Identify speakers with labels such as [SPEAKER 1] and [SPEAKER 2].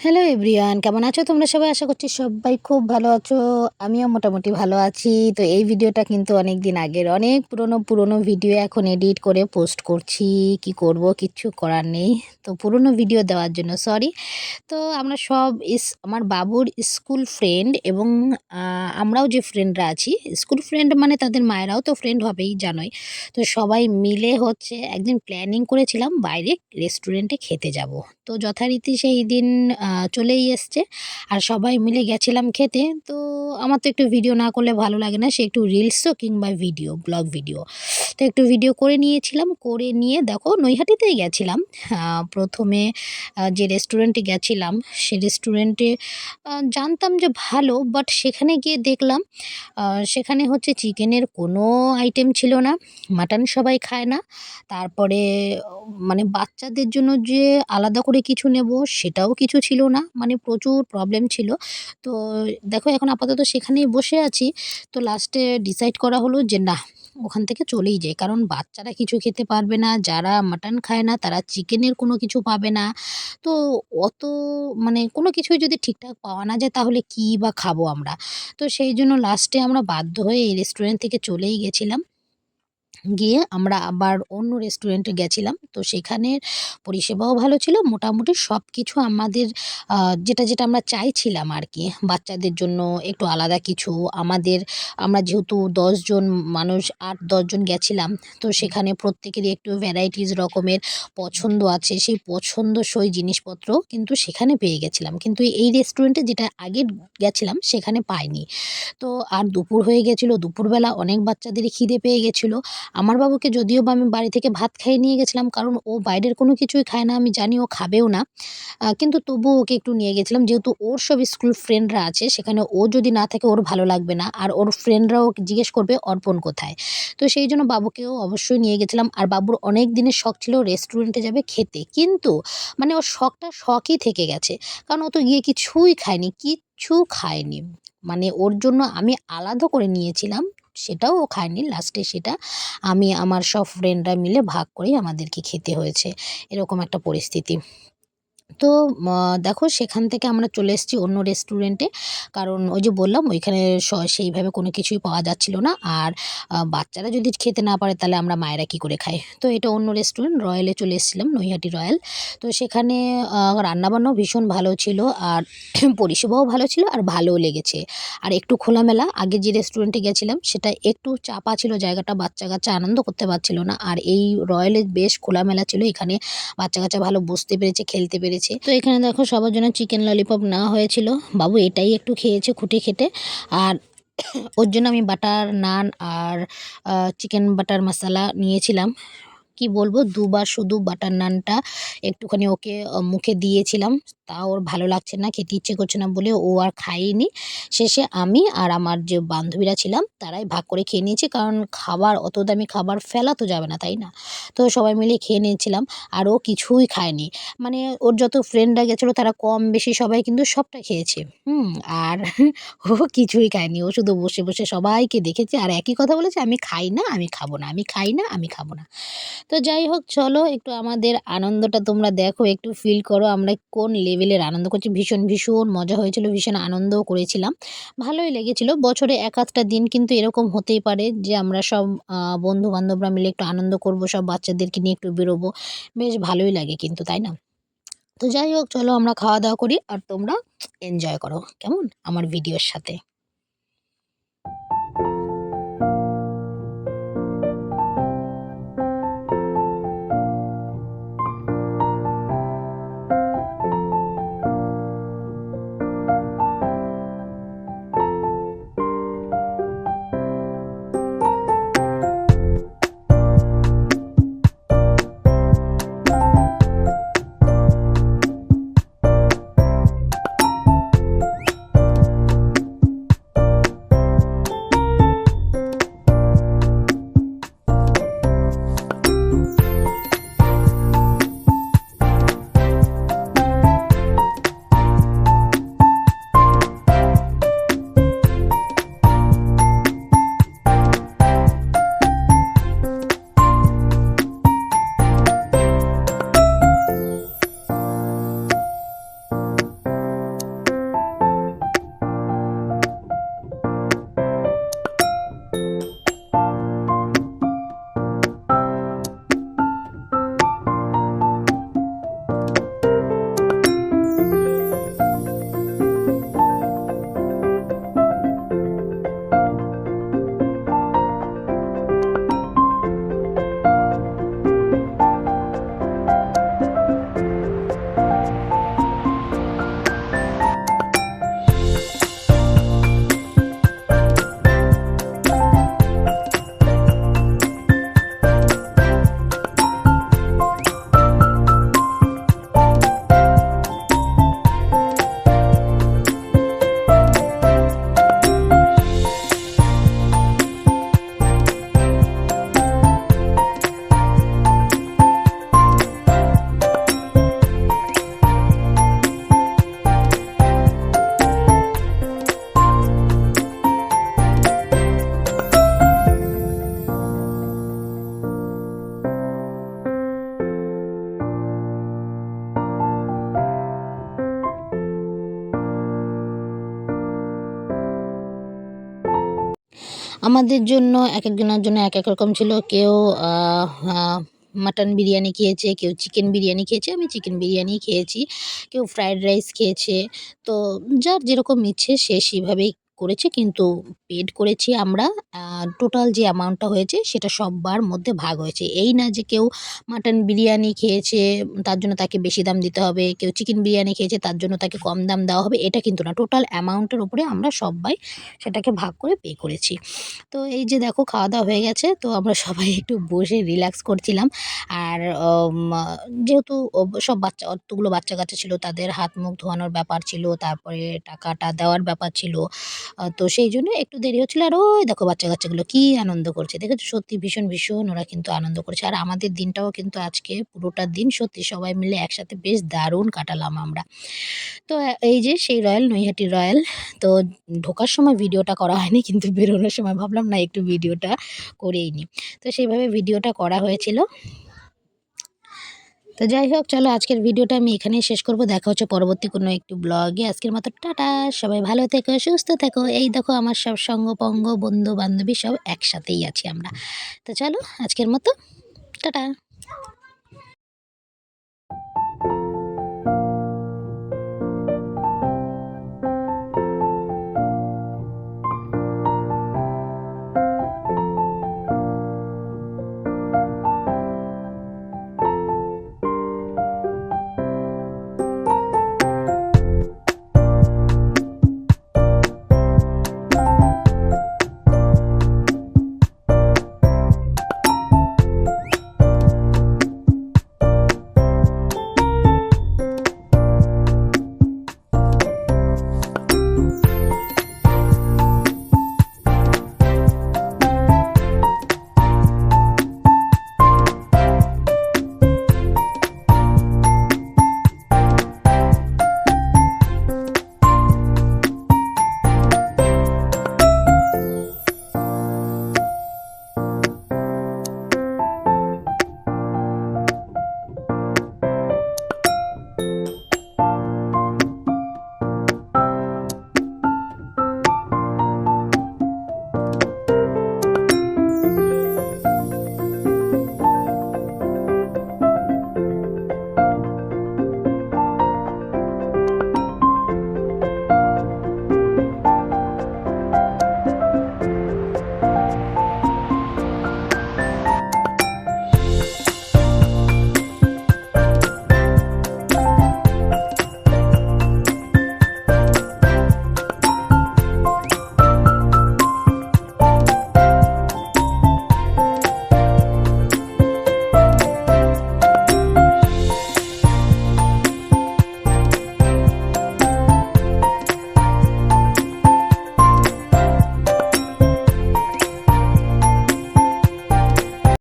[SPEAKER 1] Hello everyone, কেমন আছো তোমরা সবাই? আশা করছি সবাই খুব ভালো আছো। আমিও মোটামুটি ভালো আছি। তো এই ভিডিওটা কিন্তু অনেক দিন আগের, অনেক পুরনো ভিডিও এখন এডিট করে পোস্ট করছি। কি করব, কিচ্ছু করার নেই। তো পুরনো ভিডিও দেওয়ার জন্য সরি। তো আমরা সব আমার বাবুর স্কুল ফ্রেন্ড এবং আমরাও যে ফ্রেন্ডরা আছি, স্কুল ফ্রেন্ড মানে তাদের মায়েরাও তো ফ্রেন্ড হবেই, জানোই। তো সবাই মিলে হচ্ছে একদিন প্ল্যানিং করেছিলাম বাইরে রেস্টুরেন্টে খেতে যাব। তো যথারীতি সেই দিন চলেই এসছে আর সবাই মিলে গেছিলাম খেতে। তো আমার তো একটু ভিডিও না করলে ভালো লাগে না, সে একটু রিলসও কিংবা ব্লগ ভিডিও। তো একটু ভিডিও করে নিয়েছিলাম, করে নিয়ে দেখো নৈহাটিতেই গেছিলাম। প্রথমে যে রেস্টুরেন্টে গেছিলাম সে রেস্টুরেন্টে জানতাম যে ভালো, বাট সেখানে গিয়ে দেখলাম সেখানে হচ্ছে চিকেনের কোনো আইটেম ছিল না, মাটন সবাই খায় না। তারপরে মানে বাচ্চাদের জন্য যে আলাদা করে কিছু নেব সেটাও কিছু ছিল না। মানে প্রচুর প্রবলেম ছিল। তো দেখো এখন আপাতত সেখানেই বসে আছি। তো লাস্টে ডিসাইড করা হলো যে না, ওখান থেকে চলেই যাই। কারণ বাচ্চারা কিছু খেতে পারবে না, যারা মাটন খায় না তারা চিকেনের কোনো কিছু পাবে না। তো অত মানে কোনো কিছুই যদি ঠিকঠাক পাওয়া না যায় তাহলে কী বা খাবো আমরা? তো সেই জন্য লাস্টে আমরা বাধ্য হয়ে এই রেস্টুরেন্ট থেকে চলেই গেছিলাম। গিয়ে আমরা আবার অন্য রেস্টুরেন্টে গেছিলাম। তো সেখানের পরিষেবাও ভালো ছিল। মোটামুটি সবকিছু আমাদের যেটা আমরা চাইছিলাম আরকি। বাচ্চাদের জন্য একটু আলাদা কিছু, আমাদের আমরা যেহেতু ১০ জন মানুষ, ৮-১০ জন গেছিলাম। তো সেখানে প্রত্যেকেরই একটু ভ্যারাইটিস রকমের পছন্দ আছে। সেই পছন্দসই জিনিসপত্র কিন্তু সেখানে পেয়ে গেছিলাম। কিন্তু এই রেস্টুরেন্টে যেটা আগে গেছিলাম সেখানে পাইনি। তো আর দুপুর হয়ে গেছিল। দুপুরবেলা অনেক বাচ্চাদেরই খিদে পেয়ে গেছিল। আমার বাবুকে যদিও বা আমি বাড়ি থেকে ভাত খাইয়ে নিয়ে গেছিলাম, কারণ ও বাইরের কোনো কিছুই খায় না, আমি জানি ও খাবেও না। কিন্তু তবুও ওকে একটু নিয়ে গেছিলাম, যেহেতু ওর সব স্কুল ফ্রেন্ডরা আছে সেখানে, ও যদি না থাকে ওর ভালো লাগবে না। আর ওর ফ্রেন্ডরাও জিজ্ঞেস করবে অর্পণ কোথায়? তো সেই জন্য বাবুকেও অবশ্যই নিয়ে গেছিলাম। আর বাবুর অনেক দিনের শখ ছিল রেস্টুরেন্টে যাবে খেতে। কিন্তু মানে ওর শখটা শখই থেকে গেছে। কারণ ও তো গিয়ে কিছুই খায়নি, কিচ্ছু খায়নি। মানে ওর জন্য আমি আলাদা করে নিয়েছিলাম, সেটাও ও খায়নি। লাস্টে সেটা আমি আমার সব ফ্রেন্ডরা মিলে ভাগ করেই আমাদেরকে খেতে হয়েছে। এরকম একটা পরিস্থিতি। তো দেখো সেখান থেকে আমরা চলে এসেছি অন্য রেস্টুরেন্টে। কারণ ওই যে বললাম ওইখানে সেইভাবে কোনো কিছুই পাওয়া যাচ্ছিল না। আর বাচ্চারা যদি খেতে না পারে তাহলে আমরা মায়েরা কী করে খাই? তো এটা অন্য রেস্টুরেন্ট রয়্যালে চলে এসেছিলাম, নৈহাটি রয়্যাল। তো সেখানে রান্নাবান্নাও ভীষণ ভালো ছিল আর পরিষেবাও ভালো ছিল আর ভালোও লেগেছে। আর একটু খোলামেলা। আগে যে রেস্টুরেন্টে গেছিলাম সেটা একটু চাপা ছিল জায়গাটা, বাচ্চা-কাচ্চা আনন্দ করতে পারছিল না। আর এই রয়্যালে বেশ খোলামেলা ছিল। এখানে বাচ্চা-কাচ্চা ভালো বসতে পেরেছে, খেলতে পেরেছে। তো এখানে দেখো সবার জন্য চিকেন ললিপপ নেওয়া হয়েছিল। বাবু এটাই একটু খেয়েছে খুঁটে-খেটে। আর ওর জন্য আমি বাটার নান আর চিকেন বাটার মাসালা নিয়েছিলাম। কি বলবো, দুবার শুধু বাটার নানটা একটুখানি ওকে মুখে দিয়েছিলাম। তাও ওর ভালো লাগছে না, খেতে ইচ্ছে করছে না বলে ও আর খায়নি। শেষে আমি আর আমার যে বান্ধবীরা ছিলাম তারাই ভাগ করে খেয়ে নিয়েছি। কারণ খাবার, অত দামি খাবার ফেলা তো যাবে না, তাই না? তো সবাই মিলে খেয়ে নিয়েছিলাম। আর ও কিছুই খায়নি। মানে ওর যত ফ্রেন্ডরা গেছিলো তারা কম বেশি সবাই কিন্তু সবটা খেয়েছে। আর ও কিছুই খায়নি। ও শুধু বসে, বসে সবাইকে দেখেছে আর একই কথা বলেছে, "আমি খাই না, আমি খাবো না। আমি খাই না, আমি খাবো না।" তো যাই হোক, চলো একটু আমাদের আনন্দটা তোমরা দেখো, একটু ফিল করো আমরা কোন লেভেলের আনন্দ করছি। ভীষণ মজা হয়েছিল, ভীষণ আনন্দও করেছিলাম। ভালোই লেগেছিল। বছরে ১-৮টা দিন কিন্তু এরকম হতেই পারে যে আমরা সব বন্ধু-বান্ধবরা মিলে একটু আনন্দ করব, সব বাচ্চাদেরকে নিয়ে একটু বেরোবো। বেশ ভালোই লাগে কিন্তু, তাই না? তো যাই হোক, চলো আমরা খাওয়া-দাওয়া করি আর তোমরা এনজয় করো। কেমন? আমার ভিডিওর সাথে। আমাদের জন্য একেকজনের জন্য একেক রকম ছিল। কেউ আহ আ মাটন বিরিয়ানি খেয়েছে, কেউ চিকেন বিরিয়ানি খেয়েছে। আমি চিকেন বিরিয়ানিই খেয়েছি। কেউ ফ্রাইড রাইস খেয়েছে। তো যার যেরকম ইচ্ছে সে সেভাবেই করেছে। কিন্তু পেড করেছি আমরা। টোটাল যে অ্যামাউন্টটা হয়েছে সেটা সব্বার মধ্যে ভাগ হয়েছে। এই না যে কেউ মাটন বিরিয়ানি খেয়েছে তার জন্য তাকে বেশি দাম দিতে হবে। কেউ চিকেন বিরিয়ানি খেয়েছে তার জন্য তাকে কম দাম দেওয়া হবে। এটা কিন্তু না। টোটাল অ্যামাউন্টের উপরে আমরা সব্বাই সেটাকে ভাগ করে পে করেছি। তো এই যে দেখো খাওয়া-দাওয়া হয়ে গেছে। তো আমরা সবাই একটু বসে রিল্যাক্স করছিলাম। আর যেহেতু সব বাচ্চা অতগুলো বাচ্চা-কাচ্চা ছিল তাদের হাত-মুখ ধোয়ানোর ব্যাপার ছিল। তারপরে টাকাটা দেওয়ার ব্যাপার ছিল। তো সেইজন্য একটু দেরি হচ্ছিল। আর ওই দেখো বাচ্চা-কাচ্চাগুলো কি আনন্দ করছে। দেখেছো? সত্যি ভীষণ, ভীষণ ওরা কিন্তু আনন্দ করেছে। আর আমাদের দিনটাও কিন্তু আজকে পুরোটা দিন সত্যি সবাই মিলে একসাথে বেশ দারুণ কাটালাম আমরা। তো এই যে সেই রয়্যাল নৈহাটি রয়্যাল। তো ঢোকার সময় ভিডিওটা করা হয়নি কিন্তু বেরোনোর সময় ভাবলাম না একটু ভিডিওটা করেই নিই। তো সেইভাবে ভিডিওটা করা হয়েছিল। তো যাই হোক চলো আজকের ভিডিওটা আমি এখানেই শেষ করব। দেখা হচ্ছে পরবর্তী কোনো একটি ব্লগে। আজকের মতো টাটা। সবাই ভালো থেকো, সুস্থ থেকো। এই দেখো আমার সব সঙ্গ-পঙ্গ, বন্ধু-বান্ধবী সব একসাথেই আছি আমরা। তো চলো আজকের মতো টাটা।